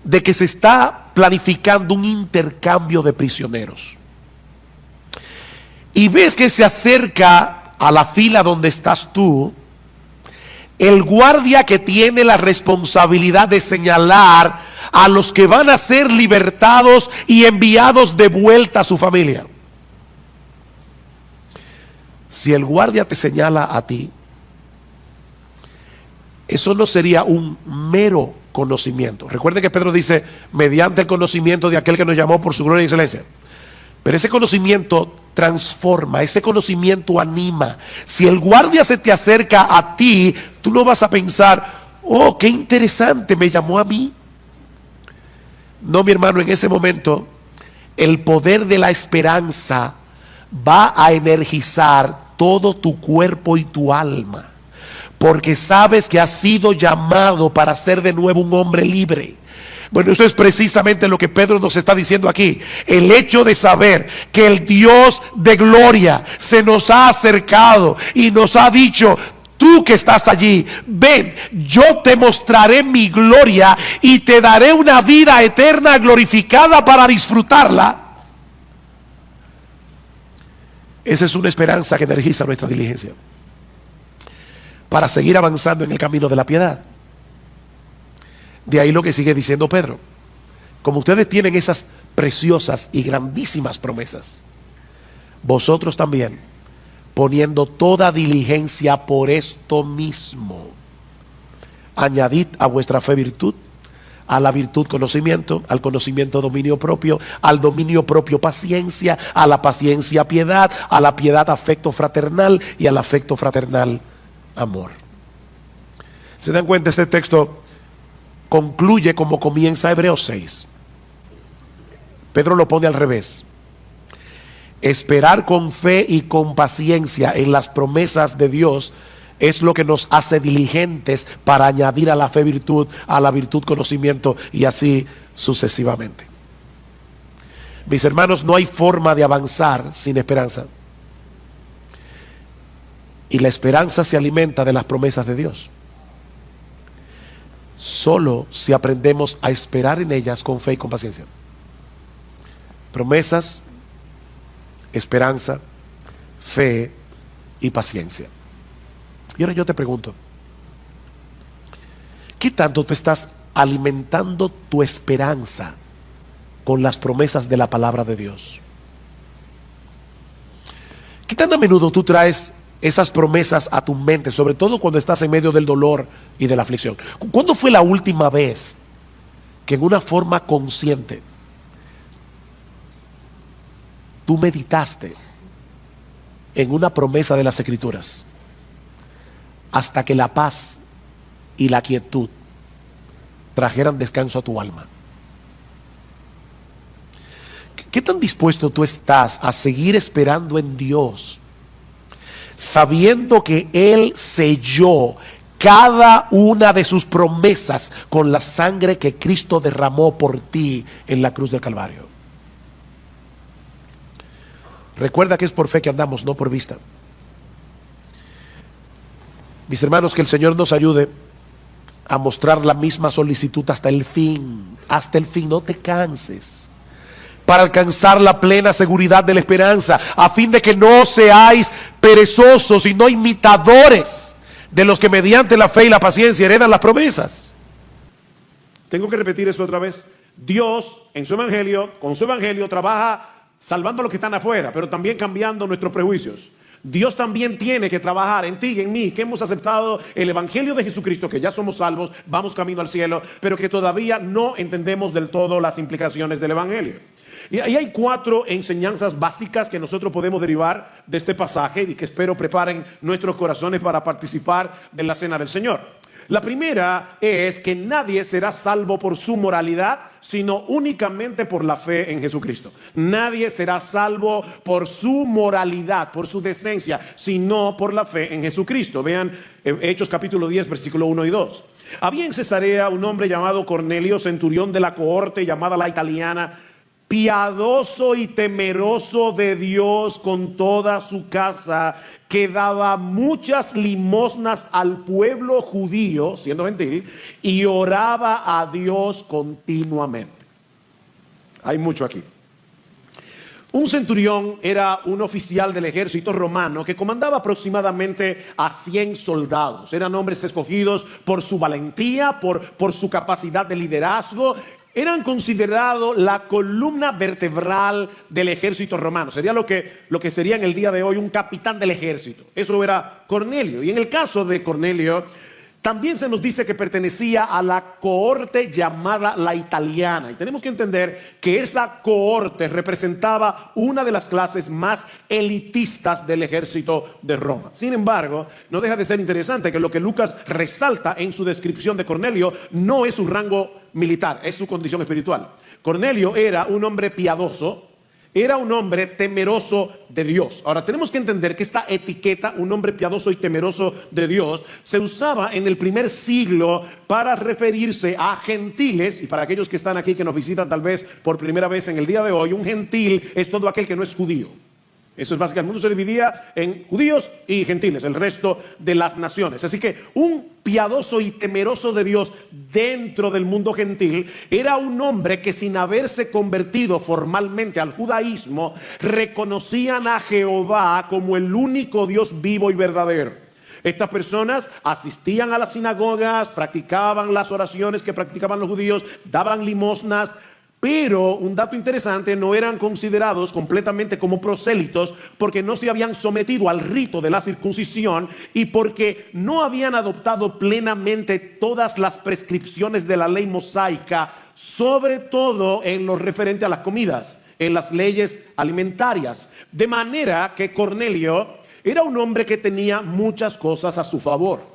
de que se está planificando un intercambio de prisioneros. Y ves que se acerca a la fila donde estás tú el guardia que tiene la responsabilidad de señalar a los que van a ser libertados y enviados de vuelta a su familia. Si el guardia te señala a ti, eso no sería un mero conocimiento. Recuerde que Pedro dice: mediante el conocimiento de aquel que nos llamó por su gloria y excelencia. Pero ese conocimiento transforma, ese conocimiento anima. Si el guardia se te acerca a ti, tú no vas a pensar, oh, qué interesante, me llamó a mí. No, mi hermano, en ese momento el poder de la esperanza va a energizar todo tu cuerpo y tu alma, porque sabes que has sido llamado para ser de nuevo un hombre libre. Bueno, eso es precisamente lo que Pedro nos está diciendo aquí. El hecho de saber que el Dios de gloria se nos ha acercado y nos ha dicho: tú que estás allí, ven, yo te mostraré mi gloria y te daré una vida eterna glorificada para disfrutarla. Esa es una esperanza que energiza nuestra diligencia para seguir avanzando en el camino de la piedad. De ahí lo que sigue diciendo Pedro: como ustedes tienen esas preciosas y grandísimas promesas, vosotros también, poniendo toda diligencia por esto mismo, añadid a vuestra fe virtud, a la virtud conocimiento, al conocimiento dominio propio, al dominio propio paciencia, a la paciencia piedad, a la piedad afecto fraternal y al afecto fraternal amor. ¿Se dan cuenta? Este texto concluye como comienza Hebreos 6. Pedro lo pone al revés. Esperar con fe y con paciencia en las promesas de Dios es lo que nos hace diligentes para añadir a la fe virtud, a la virtud conocimiento y así sucesivamente. Mis hermanos, no hay forma de avanzar sin esperanza. Y la esperanza se alimenta de las promesas de Dios. Solo si aprendemos a esperar en ellas con fe y con paciencia. Promesas, esperanza, fe y paciencia. Y ahora yo te pregunto, ¿qué tanto tú estás alimentando tu esperanza con las promesas de la palabra de Dios? ¿Qué tan a menudo tú traes esas promesas a tu mente, sobre todo cuando estás en medio del dolor y de la aflicción? ¿Cuándo fue la última vez que en una forma consciente tú meditaste en una promesa de las Escrituras hasta que la paz y la quietud trajeran descanso a tu alma? ¿Qué tan dispuesto tú estás a seguir esperando en Dios, sabiendo que Él selló cada una de sus promesas con la sangre que Cristo derramó por ti en la cruz del Calvario? Recuerda que es por fe que andamos, no por vista. Mis hermanos, que el Señor nos ayude a mostrar la misma solicitud hasta el fin. Hasta el fin, no te canses, para alcanzar la plena seguridad de la esperanza, a fin de que no seáis perezosos y no imitadores de los que mediante la fe y la paciencia heredan las promesas. Tengo que repetir eso otra vez. Dios en su evangelio, con su evangelio, trabaja salvando a los que están afuera, pero también cambiando nuestros prejuicios. Dios también tiene que trabajar en ti y en mí, que hemos aceptado el evangelio de Jesucristo, que ya somos salvos, vamos camino al cielo, pero que todavía no entendemos del todo las implicaciones del evangelio. Y ahí hay 4 enseñanzas básicas que nosotros podemos derivar de este pasaje y que espero preparen nuestros corazones para participar de la cena del Señor. La primera es que nadie será salvo por su moralidad, sino únicamente por la fe en Jesucristo. Nadie será salvo por su moralidad, por su decencia, sino por la fe en Jesucristo. Vean Hechos capítulo 10, versículo 1 y 2. Había en Cesarea un hombre llamado Cornelio, centurión de la cohorte llamada la italiana, piadoso y temeroso de Dios con toda su casa, que daba muchas limosnas al pueblo judío, siendo gentil, y oraba a Dios continuamente. Hay mucho aquí. Un centurión era un oficial del ejército romano que comandaba aproximadamente a 100 soldados. Eran hombres escogidos por su valentía, por su capacidad de liderazgo. Eran considerados la columna vertebral del ejército romano. Sería lo que sería en el día de hoy un capitán del ejército. Eso era Cornelio. Y en el caso de Cornelio, También se nos dice que pertenecía a la cohorte llamada la italiana. Y tenemos que entender que esa cohorte representaba una de las clases más elitistas del ejército de Roma. Sin embargo, no deja de ser interesante que lo que Lucas resalta en su descripción de Cornelio no es su rango militar, es su condición espiritual. Cornelio era un hombre piadoso, era un hombre temeroso de Dios. Ahora tenemos que entender que esta etiqueta, un hombre piadoso y temeroso de Dios, se usaba en el primer siglo para referirse a gentiles. Y para aquellos que están aquí, que nos visitan tal vez por primera vez en el día de hoy, un gentil es todo aquel que no es judío. Eso es básicamente, el mundo se dividía en judíos y gentiles, el resto de las naciones. Así que un piadoso y temeroso de Dios dentro del mundo gentil era un hombre que, sin haberse convertido formalmente al judaísmo, reconocían a Jehová como el único Dios vivo y verdadero. Estas personas asistían a las sinagogas, practicaban las oraciones que practicaban los judíos, daban limosnas. Pero un dato interesante, no eran considerados completamente como prosélitos porque no se habían sometido al rito de la circuncisión y porque no habían adoptado plenamente todas las prescripciones de la ley mosaica, sobre todo en lo referente a las comidas, en las leyes alimentarias. De manera que Cornelio era un hombre que tenía muchas cosas a su favor.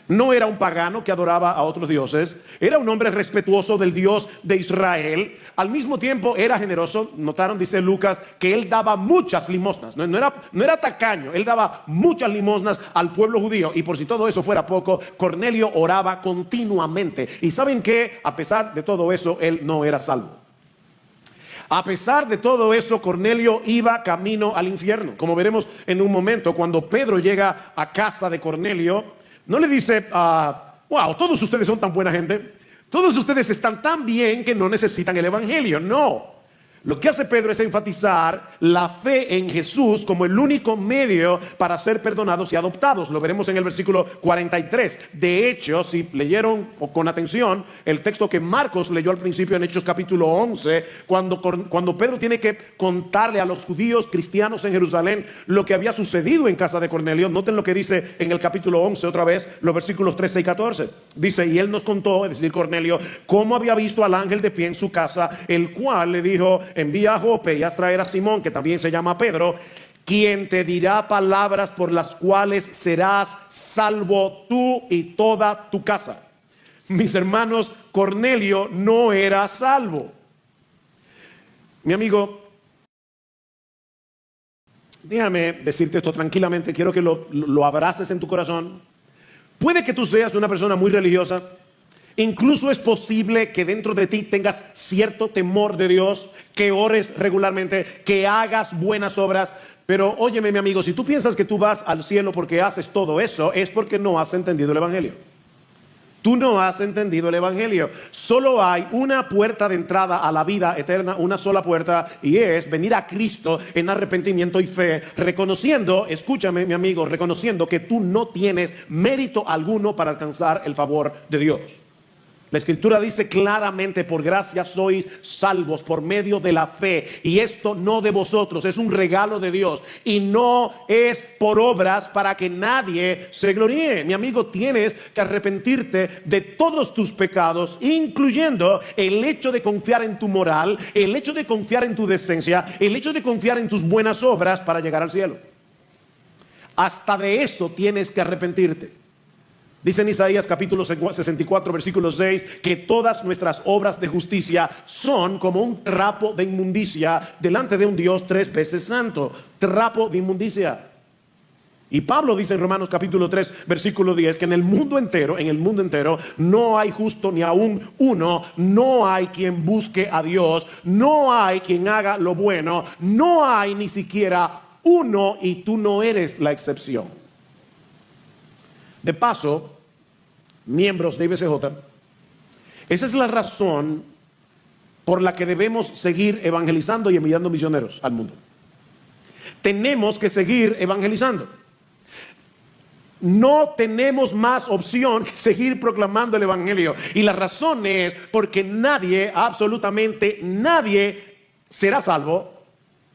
No era un pagano que adoraba a otros dioses, era un hombre respetuoso del Dios de Israel. Al mismo tiempo era generoso. Notaron, dice Lucas, que él daba muchas limosnas. No era tacaño, él daba muchas limosnas al pueblo judío. Y por si todo eso fuera poco, Cornelio oraba continuamente. Y ¿saben qué? A pesar de todo eso, él no era salvo. A pesar de todo eso, Cornelio iba camino al infierno. Como veremos en un momento, cuando Pedro llega a casa de Cornelio, no le dice, wow, todos ustedes son tan buena gente, todos ustedes están tan bien que no necesitan el evangelio. No. Lo que hace Pedro es enfatizar la fe en Jesús como el único medio para ser perdonados y adoptados. Lo veremos en el versículo 43. De hecho, si leyeron con atención el texto que Marcos leyó al principio en Hechos capítulo 11, cuando Pedro tiene que contarle a los judíos cristianos en Jerusalén lo que había sucedido en casa de Cornelio, noten lo que dice en el capítulo 11 otra vez, los versículos 13 y 14. Dice, y él nos contó, es decir, Cornelio, cómo había visto al ángel de pie en su casa, el cual le dijo, envía a Jope y haz traer a Simón, que también se llama Pedro, quien te dirá palabras por las cuales serás salvo tú y toda tu casa. Mis hermanos, Cornelio no era salvo. Mi amigo, déjame decirte esto tranquilamente, quiero que lo abraces en tu corazón. Puede que tú seas una persona muy religiosa. Incluso es posible que dentro de ti tengas cierto temor de Dios, que ores regularmente, que hagas buenas obras. Pero óyeme, mi amigo, si tú piensas que tú vas al cielo porque haces todo eso, es porque no has entendido el evangelio. Tú no has entendido el evangelio. Solo hay una puerta de entrada a la vida eterna, una sola puerta, y es venir a Cristo en arrepentimiento y fe, reconociendo, escúchame, mi amigo, reconociendo que tú no tienes mérito alguno para alcanzar el favor de Dios. La Escritura dice claramente, por gracia sois salvos por medio de la fe, y esto no de vosotros, es un regalo de Dios, y no es por obras para que nadie se gloríe. Mi amigo, tienes que arrepentirte de todos tus pecados, incluyendo el hecho de confiar en tu moral, el hecho de confiar en tu decencia, el hecho de confiar en tus buenas obras para llegar al cielo. Hasta de eso tienes que arrepentirte. Dice en Isaías capítulo 64 versículo 6 que todas nuestras obras de justicia son como un trapo de inmundicia delante de un Dios 3 veces santo. Trapo de inmundicia. Y Pablo dice en Romanos capítulo 3 versículo 10 que en el mundo entero no hay justo ni aún uno, no hay quien busque a Dios, no hay quien haga lo bueno, no hay ni siquiera uno, y tú no eres la excepción. De paso, miembros de IBCJ, esa es la razón por la que debemos seguir evangelizando y enviando misioneros al mundo. Tenemos que seguir evangelizando. No tenemos más opción que seguir proclamando el evangelio. Y la razón es porque nadie, absolutamente nadie, será salvo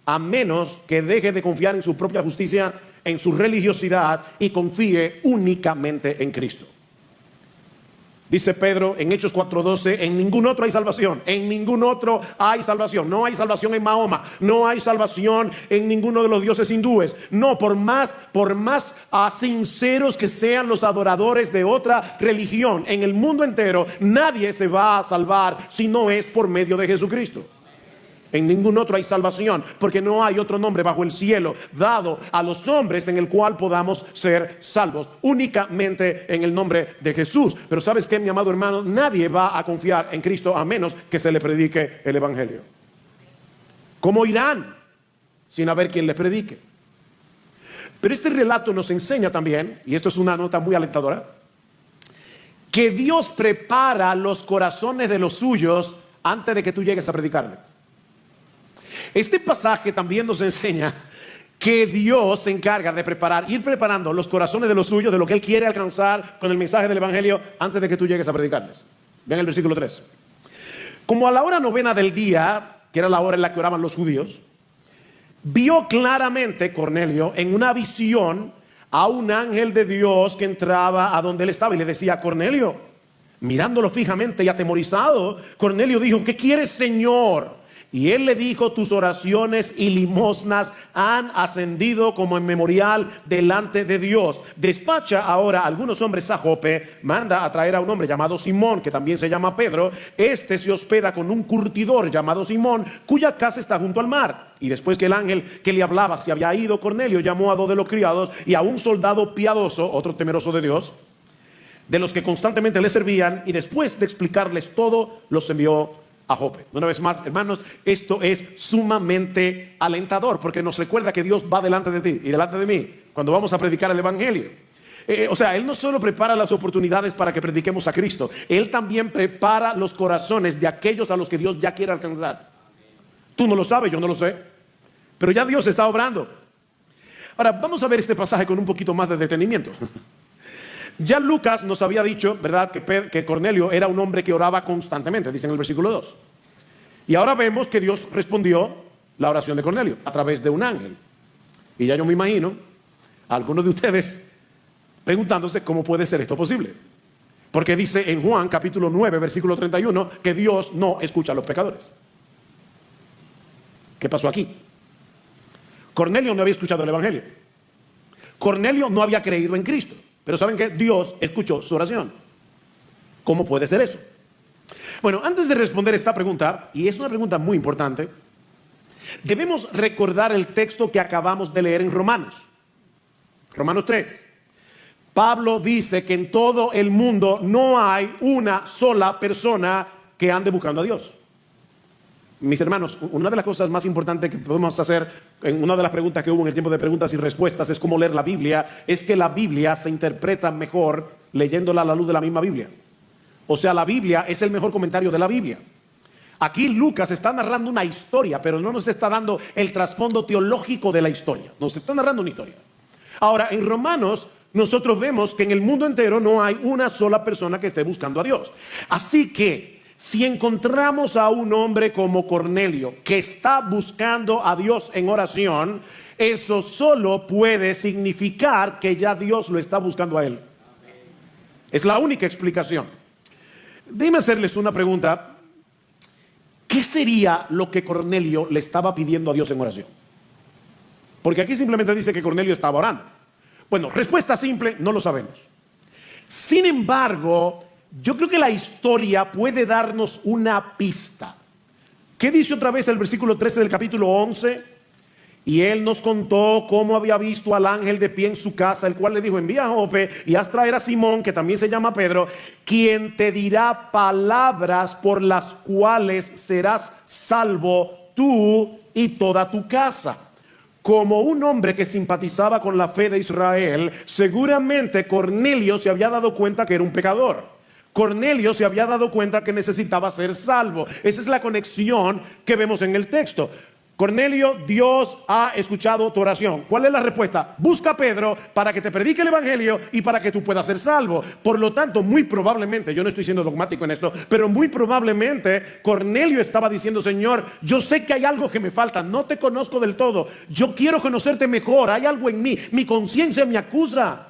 a menos que deje de confiar en su propia justicia, en su religiosidad, y confíe únicamente en Cristo. Dice Pedro en Hechos 4:12, en ningún otro hay salvación, en ningún otro hay salvación. No hay salvación en Mahoma, no hay salvación en ninguno de los dioses hindúes. No, por más sinceros que sean los adoradores de otra religión en el mundo entero, nadie se va a salvar si no es por medio de Jesucristo. En ningún otro hay salvación, porque no hay otro nombre bajo el cielo dado a los hombres en el cual podamos ser salvos, únicamente en el nombre de Jesús. Pero ¿sabes qué, mi amado hermano? Nadie va a confiar en Cristo a menos que se le predique el evangelio. ¿Cómo irán sin haber quien les predique? Pero este relato nos enseña también, y esto es una nota muy alentadora, que Dios prepara los corazones de los suyos antes de que tú llegues a predicarle. Este pasaje también nos enseña que Dios se encarga de ir preparando los corazones de los suyos, de lo que Él quiere alcanzar con el mensaje del evangelio antes de que tú llegues a predicarles. Vean el versículo 3. Como a la hora novena del día, que era la hora en la que oraban los judíos, vio claramente Cornelio en una visión a un ángel de Dios que entraba a donde él estaba y le decía: Cornelio. Mirándolo fijamente y atemorizado, Cornelio dijo: ¿qué quieres, Señor? Y él le dijo: tus oraciones y limosnas han ascendido como en memorial delante de Dios. Despacha ahora a algunos hombres a Jope, manda a traer a un hombre llamado Simón, que también se llama Pedro. Este se hospeda con un curtidor llamado Simón, cuya casa está junto al mar. Y después que el ángel que le hablaba se había ido, Cornelio llamó a 2 de los criados y a un soldado piadoso, otro temeroso de Dios, de los que constantemente le servían, y después de explicarles todo, los envió a Jope. Una vez más, hermanos, esto es sumamente alentador, porque nos recuerda que Dios va delante de ti y delante de mí cuando vamos a predicar el evangelio. O sea, Él no solo prepara las oportunidades para que prediquemos a Cristo, Él también prepara los corazones de aquellos a los que Dios ya quiere alcanzar. Tú no lo sabes, yo no lo sé, pero ya Dios está obrando. Ahora, vamos a ver este pasaje con un poquito más de detenimiento. Ya Lucas nos había dicho, ¿verdad?, que Cornelio era un hombre que oraba constantemente, dice en el versículo 2. Y ahora vemos que Dios respondió la oración de Cornelio a través de un ángel. Y ya yo me imagino a algunos de ustedes preguntándose cómo puede ser esto posible. Porque dice en Juan capítulo 9, versículo 31, que Dios no escucha a los pecadores. ¿Qué pasó aquí? Cornelio no había escuchado el evangelio. Cornelio no había creído en Cristo. Pero ¿saben qué? Dios escuchó su oración. ¿Cómo puede ser eso? Bueno, antes de responder esta pregunta, y es una pregunta muy importante, debemos recordar el texto que acabamos de leer en Romanos. Romanos 3. Pablo dice que en todo el mundo no hay una sola persona que ande buscando a Dios. Mis hermanos, una de las cosas más importantes que podemos hacer en una de las preguntas que hubo en el tiempo de preguntas y respuestas es cómo leer la Biblia. Es que la Biblia se interpreta mejor leyéndola a la luz de la misma Biblia. O sea, la Biblia es el mejor comentario de la Biblia. Aquí Lucas está narrando una historia, pero no nos está dando el trasfondo teológico de la historia. Nos está narrando una historia. Ahora, en Romanos nosotros vemos que en el mundo entero no hay una sola persona que esté buscando a Dios. Así que si encontramos a un hombre como Cornelio que está buscando a Dios en oración, eso solo puede significar que ya Dios lo está buscando a él. Es la única explicación. Déjenme hacerles una pregunta. ¿Qué sería lo que Cornelio le estaba pidiendo a Dios en oración? Porque aquí simplemente dice que Cornelio estaba orando. Bueno, respuesta simple, no lo sabemos. Sin embargo, yo creo que la historia puede darnos una pista. ¿Qué dice otra vez el versículo 13 del capítulo 11? Y él nos contó cómo había visto al ángel de pie en su casa, el cual le dijo: envía a Jope y haz traer a Simón, que también se llama Pedro, quien te dirá palabras por las cuales serás salvo tú y toda tu casa. Como un hombre que simpatizaba con la fe de Israel, seguramente Cornelio se había dado cuenta que era un pecador. Cornelio se había dado cuenta que necesitaba ser salvo. Esa es la conexión que vemos en el texto. Cornelio, Dios ha escuchado tu oración. ¿Cuál es la respuesta? Busca a Pedro para que te predique el evangelio y para que tú puedas ser salvo. Por lo tanto, muy probablemente, yo no estoy siendo dogmático en esto, pero muy probablemente Cornelio estaba diciendo: Señor, yo sé que hay algo que me falta, no te conozco del todo, yo quiero conocerte mejor, hay algo en mí, mi conciencia me acusa.